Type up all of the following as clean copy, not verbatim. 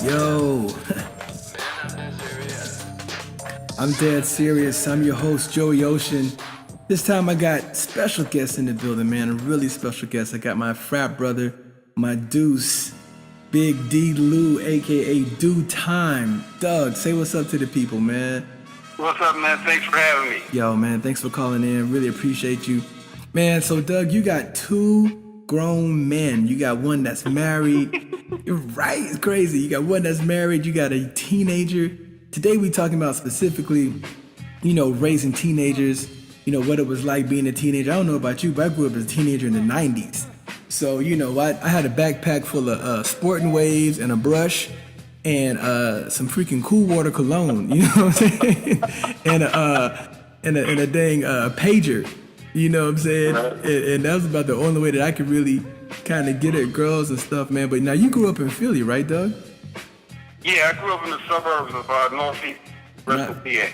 Yo, I'm dead serious. I'm your host, Joey Ocean. This time I got special guests in the building, man. A really special guest. I got my frat brother, my deuce, Big D Lou, aka Do Time. Doug, say what's up to the people, man. What's up, man? Thanks for having me. Yo, man, thanks for calling in. Really appreciate you. Man, so Doug, you got two grown men. You got one that's married. You're right, it's crazy. You got one that's married, you got a teenager. Today we talking about specifically, raising teenagers, what it was like being a teenager. I don't know about you, but I grew up as a teenager in the 90s. So, I had a backpack full of sporting waves and a brush and some freaking Cool Water cologne, you know what I'm saying? and a dang pager, you know what I'm saying? And that was about the only way that I could really kind of get at girls and stuff, man. But now you grew up in Philly, right, Doug? Yeah, I grew up in the suburbs of northeast Bristol, PA.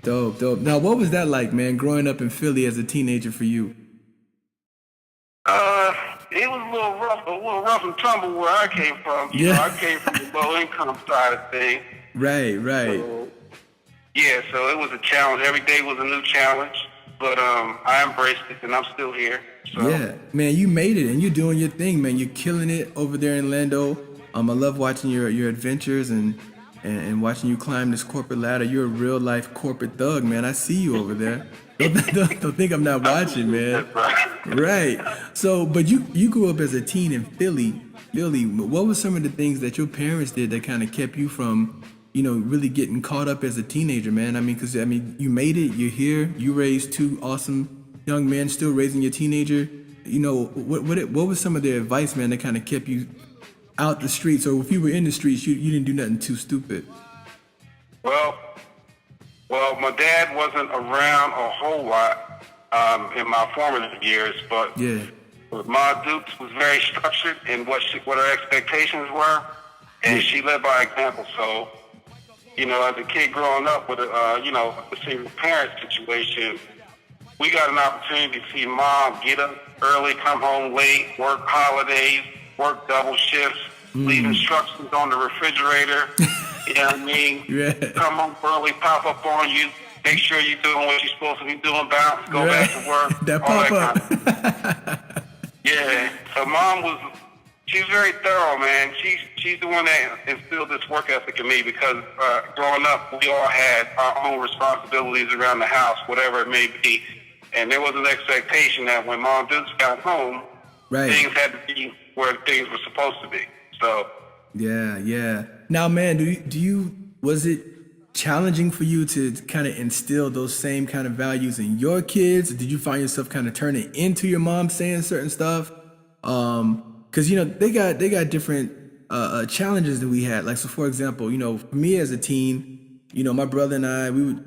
Dope. Now, what was that like, man, growing up in Philly as a teenager for you? It was a little rough and tumble where I came from. I came from the low income side of things. Right. So it was a challenge. Every day was a new challenge, but I embraced it, and I'm still here. So. Yeah, man, you made it, and you're doing your thing, man. You're killing it over there in Lando. I love watching your adventures and watching you climb this corporate ladder. You're a real life corporate thug, man. I see you over there. Don't think I'm not watching, man. Right. So, but you grew up as a teen in Philly. What were some of the things that your parents did that kind of kept you from, really getting caught up as a teenager, man? Because you made it. You're here. You raised two awesome young men, still raising your teenager. What was some of their advice, man, that kind of kept you out the streets? Or if you were in the streets, you didn't do nothing too stupid? Well, my dad wasn't around a whole lot in my formative years, but Ma Dukes was very structured in what her expectations were, and she led by example. So, as a kid growing up with a single parent situation, we got an opportunity to see Mom get up early, come home late, work holidays, work double shifts, leave instructions on the refrigerator. You know what I mean? Yeah. Come home early, pop up on you, make sure you're doing what you're supposed to be doing, bounce, go back to work. That pop up. Yeah. So Mom she's very thorough, man. She's the one that instilled this work ethic in me because growing up, we all had our own responsibilities around the house, whatever it may be. And there was an expectation that when Mom Dukes got home, things had to be where things were supposed to be. So. Yeah. Now, man, was it challenging for you to kind of instill those same kind of values in your kids? Or did you find yourself kind of turning into your mom saying certain stuff? Because they got different challenges that we had. Like, so for example, for me as a teen, my brother and I, we would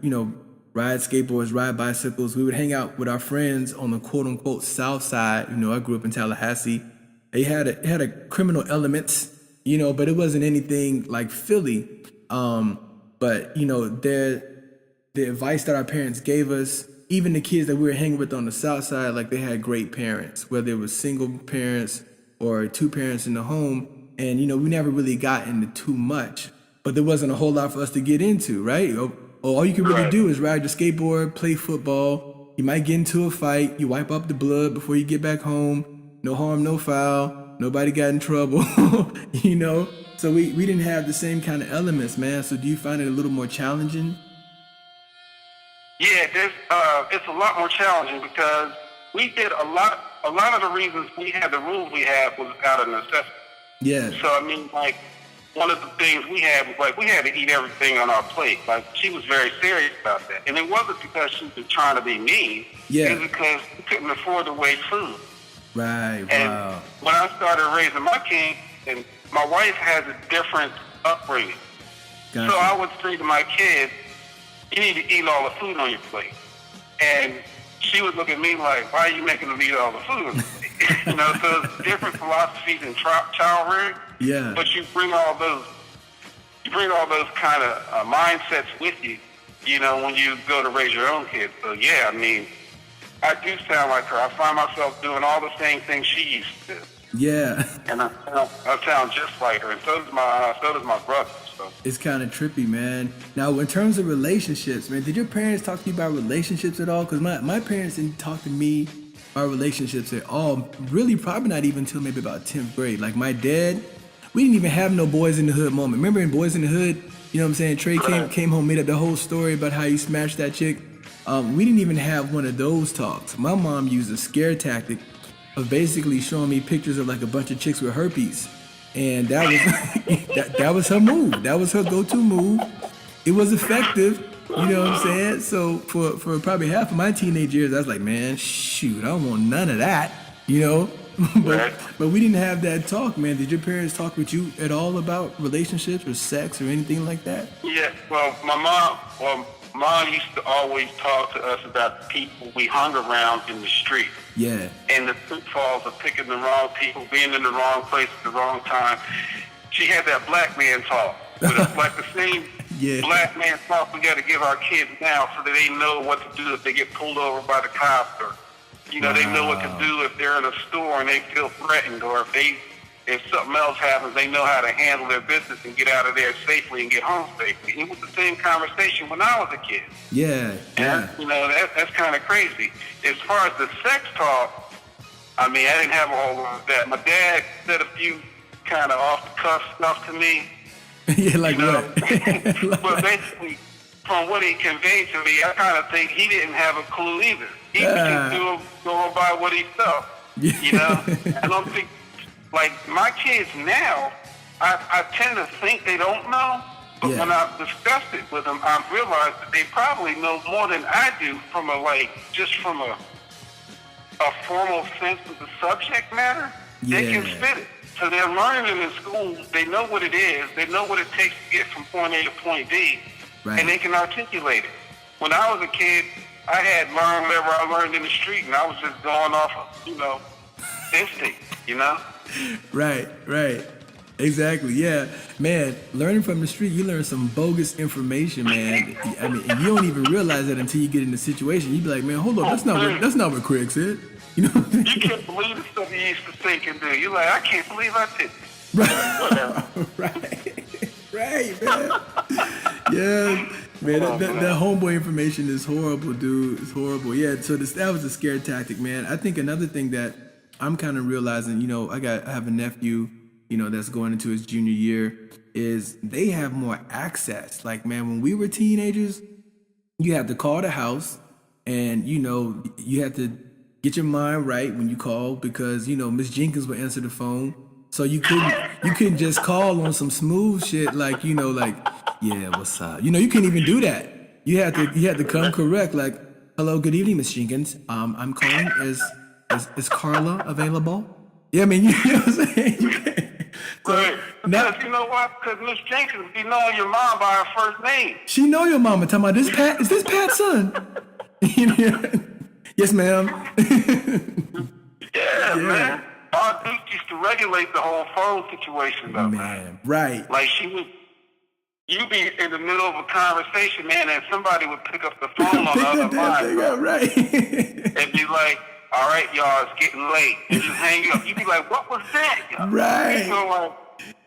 ride skateboards, ride bicycles. We would hang out with our friends on the quote unquote South Side. I grew up in Tallahassee. It had a criminal elements, but it wasn't anything like Philly. But the advice that our parents gave us, even the kids that we were hanging with on the South Side, like they had great parents, whether it was single parents or two parents in the home. And, we never really got into too much, but there wasn't a whole lot for us to get into, right? All you can really do is ride your skateboard, play football. You might get into a fight. You wipe up the blood before you get back home. No harm, no foul. Nobody got in trouble, So we didn't have the same kind of elements, man. So do you find it a little more challenging? Yeah, it's a lot more challenging because we did a lot of the reasons we had the rules we had was out of necessity. Yeah. So, one of the things we had was we had to eat everything on our plate. Like, she was very serious about that. And it wasn't because she was trying to be mean. Yeah. It was because we couldn't afford to waste food. Right, and when I started raising my kids, and my wife has a different upbringing. Gotcha. So I would say to my kids, you need to eat all the food on your plate. And she would look at me like, why are you making them eat all the food on your plate? So it's different philosophies in child rearing. Yeah. But you bring all those kind of mindsets with you, when you go to raise your own kids. So yeah, I do sound like her. I find myself doing all the same things she used to do. Yeah. And I sound just like her, and so does my brother. So It's kind of trippy, man. Now, in terms of relationships, man, did your parents talk to you about relationships at all? Because my parents didn't talk to me about relationships at all. Really, probably not even until maybe about 10th grade. Like my dad, we didn't even have no Boys in the Hood moment. Remember in Boys in the Hood, you know what I'm saying? Trey came home, made up the whole story about how he smashed that chick. We didn't even have one of those talks. My mom used a scare tactic of basically showing me pictures of like a bunch of chicks with herpes. And that was that was her move. That was her go-to move. It was effective, you know what I'm saying? So for probably half of my teenage years, I was like, man, shoot, I don't want none of that, you know? but we didn't have that talk, man. Did your parents talk with you at all about relationships or sex or anything like that? yeah, well, mom used to always talk to us about the people we hung around in the street. Yeah. And the pitfalls of picking the wrong people, being in the wrong place at the wrong time. She had that black man talk. Like the same black man talk we got to give our kids now so that they know what to do if they get pulled over by the cops, or, you know, they know what to do if they're in a store and they feel threatened, or if something else happens, they know how to handle their business and get out of there safely and get home safely. It was the same conversation when I was a kid. Yeah. And, you know, that's kind of crazy. As far as the sex talk, I mean, I didn't have a whole lot of that. My dad said a few kind of off-the-cuff stuff to me. Yeah, like you know? what? But basically, from what he conveyed to me, I kind of think he didn't have a clue either. He was just going by what he felt, you know? I don't think, like, my kids now, I tend to think they don't know, but when I've discussed it with them, I've realized that they probably know more than I do from a formal sense of the subject matter. They can fit it. So they're learning it in school. They know what it is. They know what it takes to get from point A to point B, and they can articulate it. When I was a kid, I had learned whatever I learned in the street, and I was just going off of, you know, instinct, you know? Right. Exactly. Yeah, man. Learning from the street, you learn some bogus information, man. I mean, you don't even realize that until you get in the situation. You be like, man, hold on, that's not what Craig said. You know? You can't believe the stuff he used to think and do. You're like, I can't believe I did this. Right, man. Yeah, man. That homeboy information is horrible, dude. It's horrible. Yeah. So that was a scare tactic, man. I think another thing that I'm kind of realizing, you know, I have a nephew, you know, that's going into his junior year, is they have more access. Like, man, when we were teenagers, you had to call the house, and, you know, you had to get your mind right when you call, because, you know, Miss Jenkins would answer the phone. So you couldn't just call on some smooth shit like, you know, like, yeah, what's up? You know, you couldn't even do that. You had to come correct, like, hello, good evening, Miss Jenkins. I'm calling. Is Carla available? Yeah, I mean, you know what I'm saying? Right. Because you know what? Because Miss Jenkins be knowing your mom by her first name. She know your mama. Talking about, is this Pat's son? Yes, ma'am. Yeah, man. Our Duke used to regulate the whole phone situation, though. Man, right. Like, you'd be in the middle of a conversation, man, and somebody would pick up the phone on the other line. Right. And be like, all right, y'all, it's getting late. And just hang up. You'd be like, what was that? Y'all? Right. So, like,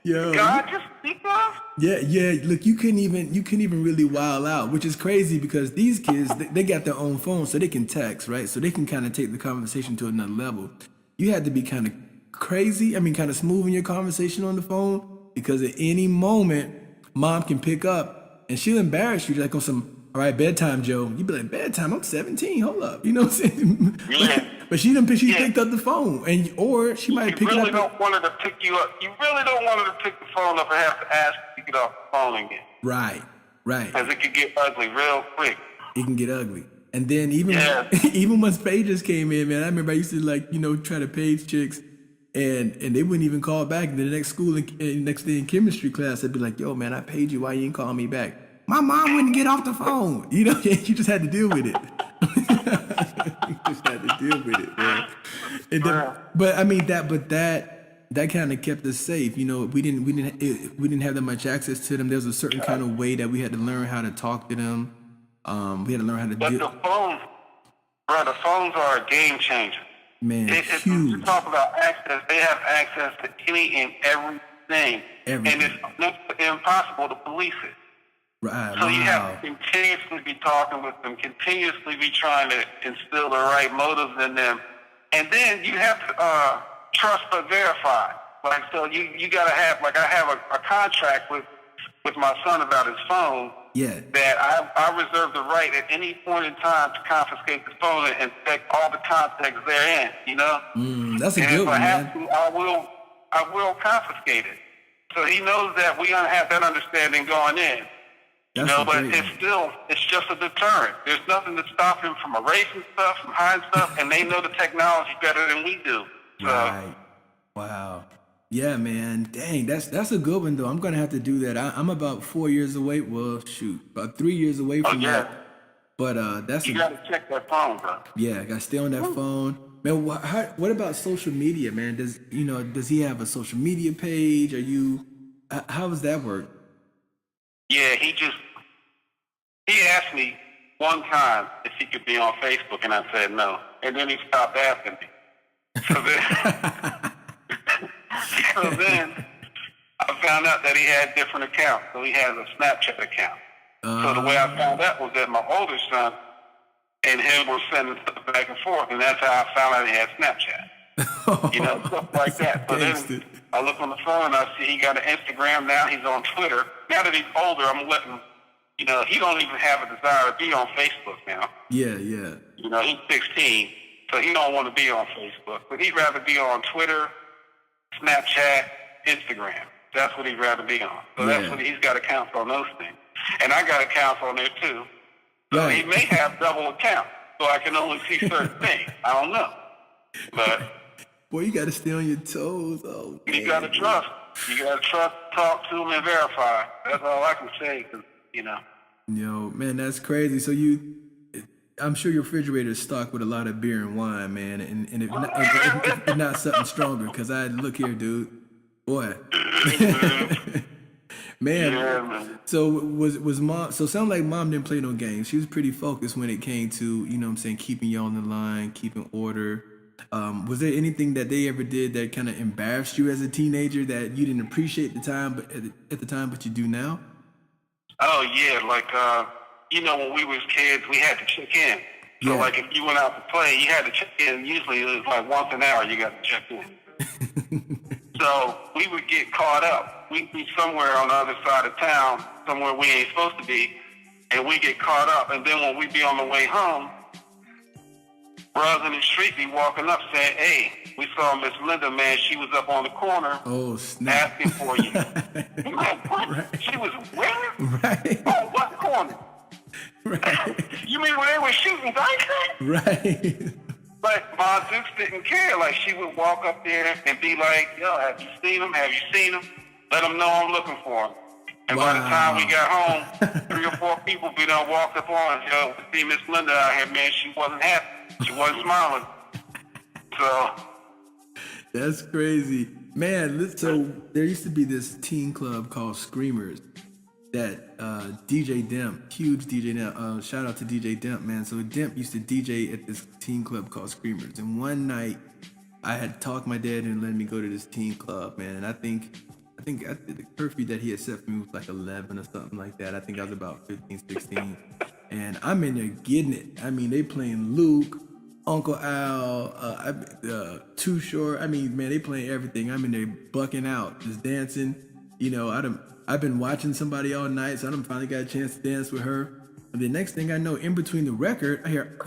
yo, God just speak up? Yeah. Look, you couldn't even really wild out, which is crazy because these kids, they got their own phone, so they can text, right? So they can kind of take the conversation to another level. You had to be kind of crazy, kind of smooth in your conversation on the phone, because at any moment, mom can pick up and she'll embarrass you, like on some, all right, bedtime, Joe. You'd be like, bedtime? I'm 17. Hold up. You know what I'm saying? Yeah. But she picked up the phone, or she might pick it up. You really don't want her to pick you up. You really don't want her to pick the phone up and have to ask you to get off the phone again. Right. Because it could get ugly real quick. It can get ugly. And then even once pages came in, man, I remember I used to try to page chicks, and they wouldn't even call back. And the next day in chemistry class, I'd be like, yo, man, I paid you. Why you didn't call me back? My mom wouldn't get off the phone. You just had to deal with it. You just had to deal with it, man. That kind of kept us safe. You know, we didn't have that much access to them. There was a certain kind of way that we had to learn how to talk to them. We had to learn how to deal. But the phones are a game changer. Man, If huge. you talk about access, they have access to any and everything. And it's impossible to police it. Right. So you have to continuously be talking with them, continuously be trying to instill the right motives in them. And then you have to trust but verify. Like, so you got to have, like, I have a contract with my son about his phone. Yeah. That I reserve the right at any point in time to confiscate the phone and check all the contacts therein, you know? That's a and good one, man. if I have to, I will confiscate it. So he knows that we're going to have that understanding going in. That's but it's just a deterrent. There's nothing to stop him from erasing stuff, from hiding stuff, and they know the technology better than we do. So, right. Wow. Yeah, man. Dang, that's a good one though. I'm gonna have to do that. I'm about 4 years away. Well, shoot, about 3 years away from that. But that's you gotta check that phone, bro. Yeah, I gotta stay on that phone, man. What about social media, man? Does he have a social media page? How does that work? Yeah, he asked me one time if he could be on Facebook, and I said no, and then he stopped asking me. So then I found out that he had different accounts. So he has a Snapchat account. So the way I found out was that my older son and him were sending stuff back and forth, and that's how I found out he had Snapchat. Stuff like that. So then I look on the phone and I see he got an Instagram now. He's on Twitter. Now that he's older, I'm letting him, he don't even have a desire to be on Facebook now. Yeah. He's 16, so he don't want to be on Facebook. But he'd rather be on Twitter, Snapchat, Instagram. That's what he'd rather be on. So that's what he's got accounts on those things. And I got accounts on there too. So he may have double accounts, so I can only see certain things. I don't know. But boy, you got to stay on your toes. Oh, you got to trust. You got to trust, talk to him, and verify. That's all I can say, because, Yo, man, that's crazy. So I'm sure your refrigerator is stocked with a lot of beer and wine, man, and if not something stronger, because I look here, dude, boy, man. Yeah, man. So was mom? So sound like mom didn't play no games. She was pretty focused when it came to keeping you on the line, keeping order. Was there anything that they ever did that kind of embarrassed you as a teenager that you didn't appreciate at the time, but you do now? Oh yeah, like when we was kids, we had to check in. So like if you went out to play, you had to check in. Usually it was like once an hour you got to check in. So we would get caught up. We'd be somewhere on the other side of town, somewhere we ain't supposed to be, and we get caught up. And then when we be on the way home, brothers in the street be walking up saying, "Hey, we saw Miss Linda, man. She was up on the corner asking for you." I'm like, what? Right. She was where? Right. Oh, what corner? Right. You mean when they were shooting dice? Right. But my Dukes didn't care. Like, she would walk up there and be like, "Yo, have you seen him? Have you seen him? Let them know I'm looking for him." And by the time we got home, 3 or 4 people be done walked up on us. "Yo, see Miss Linda out here, man. She wasn't happy. She wasn't smiling." So that's crazy, man. So there used to be this teen club called Screamers that DJ Demp, huge DJ Demp, shout out to DJ Demp, man. So Demp used to DJ at this teen club called Screamers, and one night I had talked my dad into letting me go to this teen club, man. And I think the curfew that he had set for me was like 11 or something like that. I think I was about 15, 16, and I'm in there getting it. I mean, they playing Luke, Uncle Al, Too Short. I mean, man, they playing everything. I'm in there bucking out, just dancing. I've been watching somebody all night, so I finally got a chance to dance with her. And the next thing I know, in between the record, I hear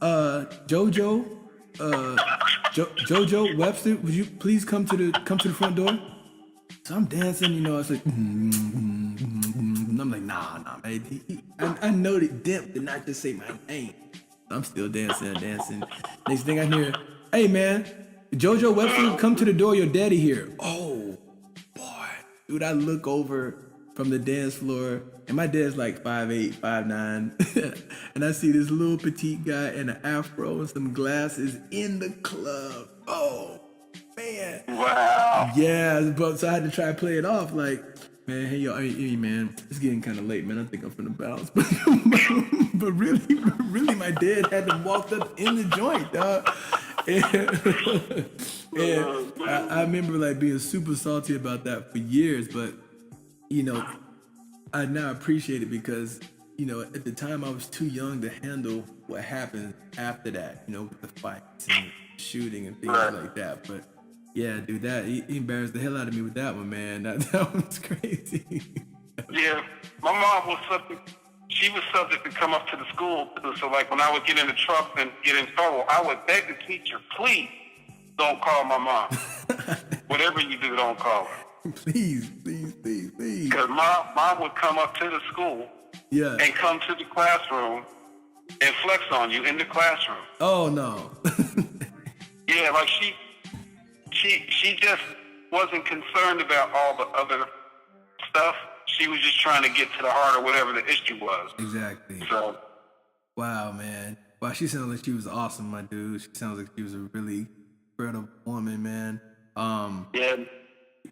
Jojo Webster, would you please come to the front door? So I'm dancing, I was like, and I'm like, nah, man. I know that Demp did not just say my name. I'm still dancing. Next thing I hear, "Hey man, Jojo Webster, come to the door, your daddy here." Oh boy, dude, I look over from the dance floor, and my dad's like 5'8", 5'9", and I see this little petite guy in an afro and some glasses in the club. Oh man, wow. Yeah, but so I had to try to play it off like, Man, hey, man, it's getting kind of late, man. I think I'm finna bounce. But really, my dad had them walked up in the joint, dog. And I remember like being super salty about that for years, but you know, I now appreciate it because, at the time I was too young to handle what happened after that, with the fights and shooting and things like that. But yeah, dude, he embarrassed the hell out of me with that one, man. That was crazy. Yeah, my mom was subject. She was subject to come up to the school too. So like when I would get in the truck and get in trouble, I would beg the teacher, please don't call my mom. Whatever you do, don't call her. Please. Because mom would come up to the school and come to the classroom and flex on you in the classroom. Oh no. Yeah, like she just wasn't concerned about all the other stuff. She was just trying to get to the heart of whatever the issue was. Exactly. So, wow, man. Wow, she sounds like she was awesome, my dude. She sounds like she was a really incredible woman, man. Yeah.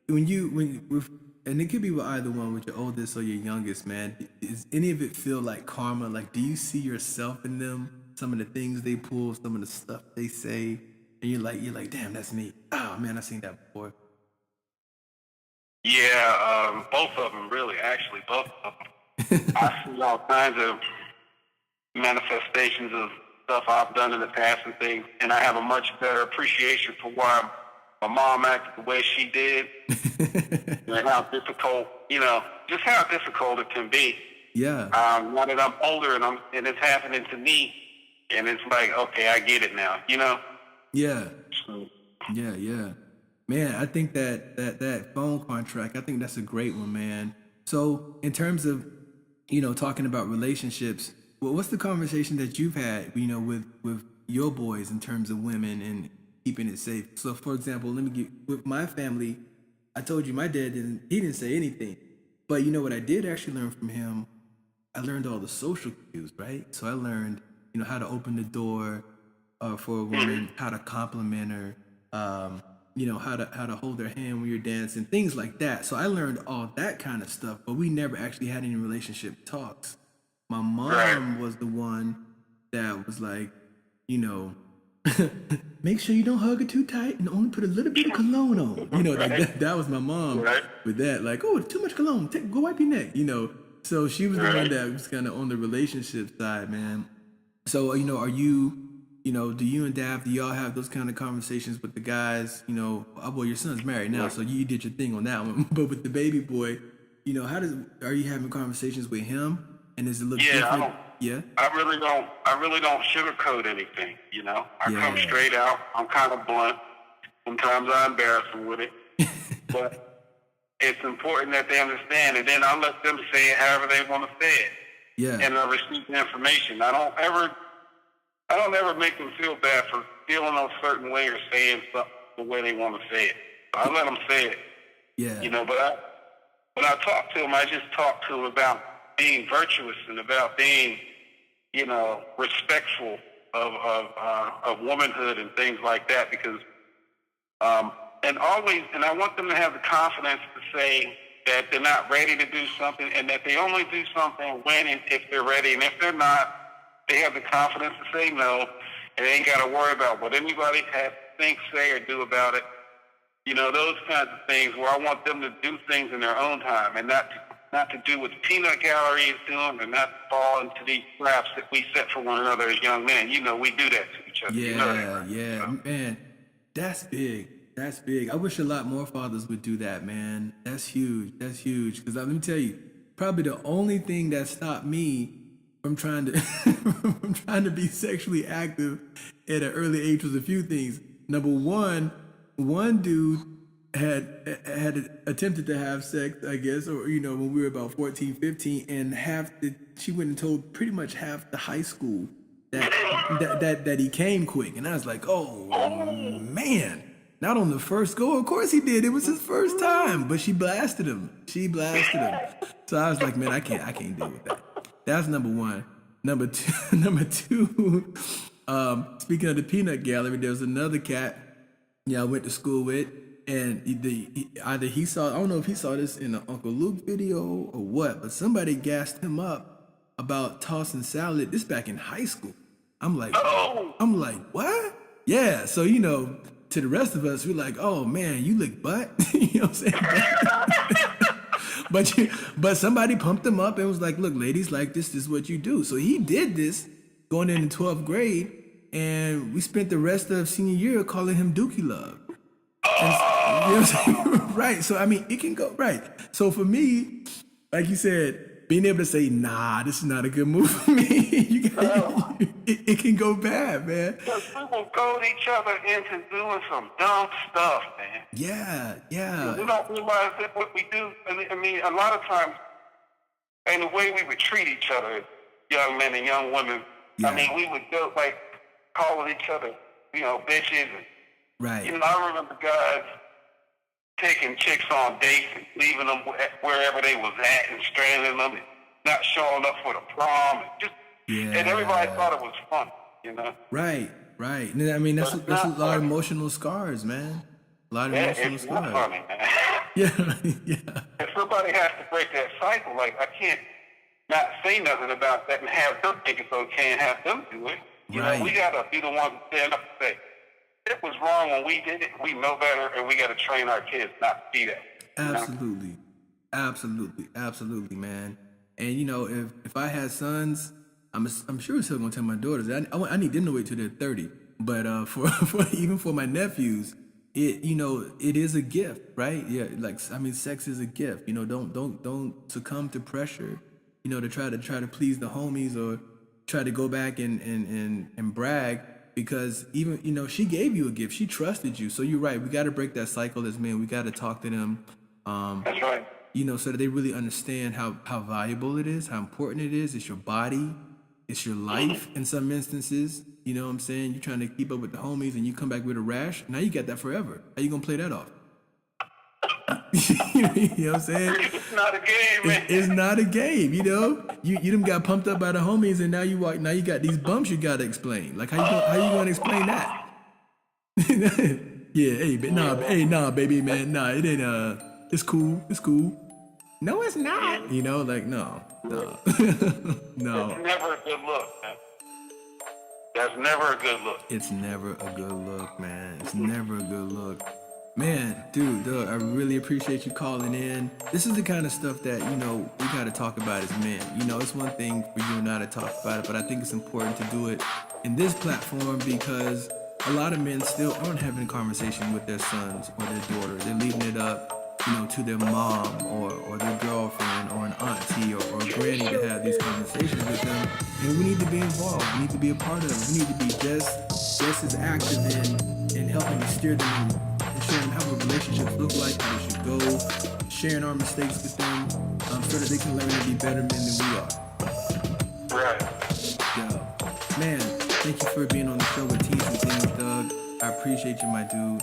And it could be with either one, with your oldest or your youngest, man. Does any of it feel like karma? Like, do you see yourself in them? Some of the things they pull, some of the stuff they say, and you're like, damn, that's me. Oh man, I've seen that before. Yeah, both of them, really. Actually, both of them. I see all kinds of manifestations of stuff I've done in the past and things, and I have a much better appreciation for why my mom acted the way she did, and how difficult, just how difficult it can be. Yeah. Now that I'm older and it's happening to me, and it's like, okay, I get it now, Yeah. Yeah. Man, I think that phone contract, I think that's a great one, man. So in terms of, talking about relationships, what's the conversation that you've had, with your boys in terms of women and keeping it safe? So for example, with my family, I told you my dad didn't say anything. But what I did actually learn from him, I learned all the social cues, right? So I learned, how to open the door for a woman, how to compliment her, how to hold her hand when you're dancing, things like that. So I learned all that kind of stuff, but we never actually had any relationship talks. My mom was the one that was like, make sure you don't hug her too tight and only put a little bit of cologne on. That was my mom with that. Like, oh, too much cologne. Go wipe your neck. So she was the one that was kind of on the relationship side, man. So, are you, do you and Dav, do y'all have those kind of conversations with the guys? Well, your son's married now, so you did your thing on that one. But with the baby boy, are you having conversations with him? And does it look different? I really don't sugarcoat anything, I come straight out. I'm kind of blunt. Sometimes I embarrass them with it. But it's important that they understand, and then I let them say it however they want to say it. Yeah. And I receive the information. I don't ever make them feel bad for feeling a certain way or saying something the way they want to say it. So I let them say it. Yeah. But when I talk to them, I just talk to them about being virtuous and about being, respectful of womanhood and things like that, because and I want them to have the confidence to say that they're not ready to do something, and that they only do something when and if they're ready, and if they're not, they have the confidence to say no, and they ain't got to worry about what anybody has to think, say, or do about it. Those kinds of things where I want them to do things in their own time, and not to do what the peanut gallery is doing, and not to fall into these traps that we set for one another as young men. We do that to each other. Yeah, man, that's big. That's big. I wish a lot more fathers would do that, man. That's huge. Because let me tell you, probably the only thing that stopped me from trying to be sexually active at an early age was a few things. Number one dude had attempted to have sex, I guess, or when we were about 14, 15, and she went and told pretty much half the high school that he came quick, and I was like, oh man. Not on the first go. Of course he did. It was his first time. But she blasted him. So I was like, man, I can't deal with that. That's number one. Number two, speaking of the peanut gallery, there was another cat I went to school with. either he saw, I don't know if he saw this in an Uncle Luke video or what, but somebody gassed him up about tossing salad. This back in high school. I'm like, what? Yeah. So, you know, to the rest of us, we're like, oh man, you lick butt. You know what I'm saying? But somebody pumped him up and was like, look, ladies, like this is what you do. So he did this going into 12th grade, and we spent the rest of senior year calling him Dookie Love. And, you know what I'm saying? Right. So I mean, it can go right. So for me, like you said, being able to say, nah, this is not a good move for me. It can go bad, man. Because people goad each other into doing some dumb stuff, man. Yeah, yeah. We don't realize that what we do. I mean, a lot of times, and the way we would treat each other, young men and young women. Yeah. I mean, we would go like calling each other, you know, bitches. And, right. You know, I remember guys taking chicks on dates and leaving them wherever they was at and stranding them and not showing up for the prom. And just, and everybody thought it was fun, you know? Right, right. I mean, that's a lot of emotional scars, man. A lot of emotional scars. It's not funny, man. Yeah. If somebody has to break that cycle, like, I can't not say nothing about that and have them think it's okay and have them do it. You know, we got to be the ones to stand up and say, it was wrong when we did it. We know better, and we got to train our kids not to be that. Absolutely. Absolutely, man. And, you know, if I had sons, I'm sure still going to tell my daughters. I need them to wait till they're 30. But for even for my nephews, it is a gift, right? Yeah, like, I mean, sex is a gift. You know, don't succumb to pressure, you know, to try to please the homies or try to go back and brag, because even, you know, she gave you a gift. She trusted you. So you're right. We got to break that cycle as men. We got to talk to them. That's right. You know, so that they really understand how valuable it is, how important it is. It's your body. It's your life in some instances. You know what I'm saying? You're trying to keep up with the homies and you come back with a rash. Now you got that forever. How you going to play that off? You know what I'm saying? It's not a game, man. It's not a game, you know? You done got pumped up by the homies and now you got these bumps you got to explain. Like, how you going to explain that? Yeah, nah, baby, man. Nah, it ain't, it's cool. No, it's not. You know, like, no. No. It's never a good look, man. That's never a good look. It's never a good look, man. It's never a good look. Man, dude, I really appreciate you calling in. This is the kind of stuff that, you know, we got to talk about as men. You know, it's one thing for you and I to talk about it, but I think it's important to do it in this platform because a lot of men still aren't having a conversation with their sons or their daughter. They're leaving it up, you know, to their mom or their girlfriend or an auntie or a granny to have these conversations with them. And we need to be involved. We need to be a part of it. We need to be just as active in helping to steer them and showing them how relationships look like, how they should go, sharing our mistakes with them, so that they can learn to be better men than we are. Right. Yeah. Man, thank you for being on the show with Teens and Things, Doug. I appreciate you, my dude.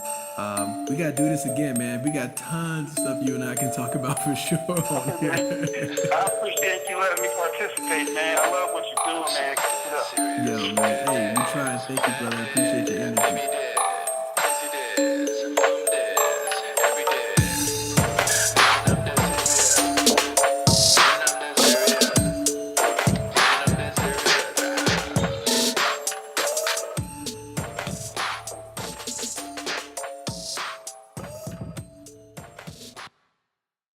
We gotta do this again, man. We got tons of stuff you and I can talk about for sure. I appreciate you letting me participate, man. I love what you're doing, man. Keep it up. Yo, man. Hey, we trying. Thank you, brother. Appreciate your energy.